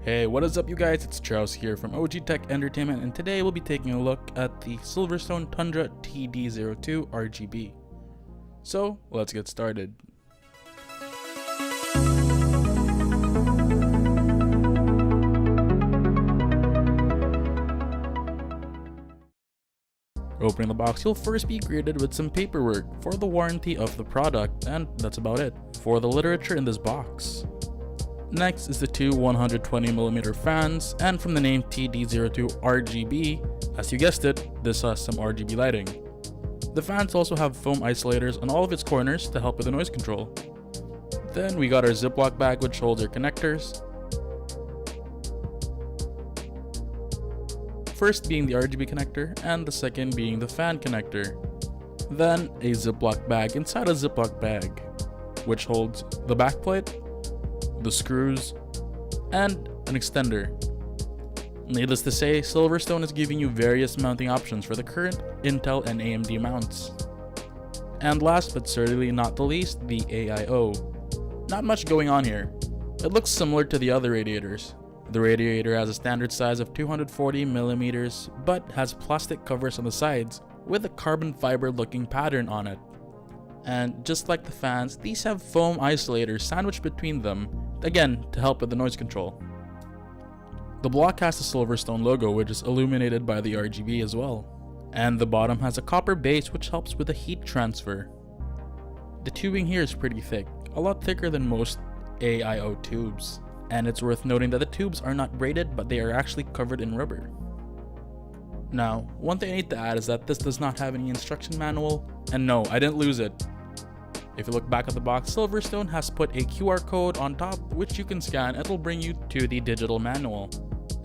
Hey, what is up you guys? It's Charles here from OG Tech Entertainment, and today we'll be taking a look at the Silverstone Tundra TD02RGB. So, let's get started. Opening the box, you'll first be greeted with some paperwork for the warranty of the product, and that's about it for the literature in this box. Next is the two 120mm fans, and from the name TD02RGB, as you guessed it, this has some RGB lighting. The fans also have foam isolators on all of its corners to help with the noise control. Then we got our Ziploc bag which holds our connectors. First being the RGB connector, and the second being the fan connector. Then a Ziploc bag inside a Ziploc bag, which holds the backplate, the screws, and an extender. Needless to say, Silverstone is giving you various mounting options for the current Intel and AMD mounts. And last but certainly not the least, the AIO. Not much going on here. It looks similar to the other radiators. The radiator has a standard size of 240mm, but has plastic covers on the sides with a carbon fiber looking pattern on it. And just like the fans, these have foam isolators sandwiched between them, again to help with the noise control. The block has the Silverstone logo, which is illuminated by the RGB as well. And the bottom has a copper base which helps with the heat transfer. The tubing here is pretty thick, a lot thicker than most AIO tubes. And it's worth noting that the tubes are not braided, but they are actually covered in rubber. Now, one thing I need to add is that this does not have any instruction manual, and no, I didn't lose it. If you look back at the box, Silverstone has put a QR code on top which you can scan. It'll bring you to the digital manual.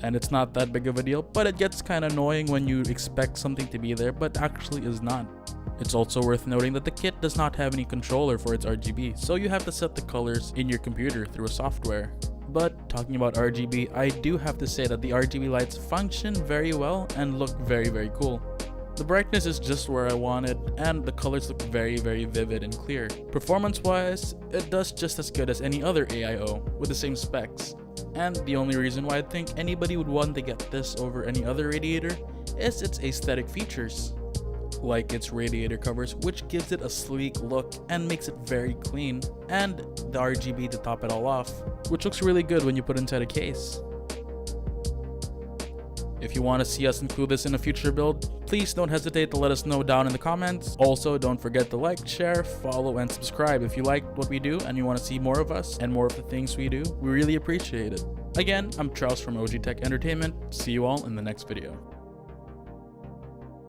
And it's not that big of a deal, but it gets kinda annoying when you expect something to be there but actually is not. It's also worth noting that the kit does not have any controller for its RGB, so you have to set the colors in your computer through a software. But talking about RGB, I do have to say that the RGB lights function very well and look very cool. The brightness is just where I want it, and the colors look very vivid and clear. Performance wise, it does just as good as any other AIO with the same specs. And the only reason why I think anybody would want to get this over any other radiator is its aesthetic features. Like its radiator covers, which gives it a sleek look and makes it very clean, and the RGB to top it all off, which looks really good when you put it inside a case. If you want to see us include this in a future build, please don't hesitate to let us know down in the comments. Also, don't forget to like, share, follow, and subscribe if you like what we do and you want to see more of us and more of the things we do. We really appreciate it. Again, I'm Charles from OG Tech Entertainment. See you all in the next video.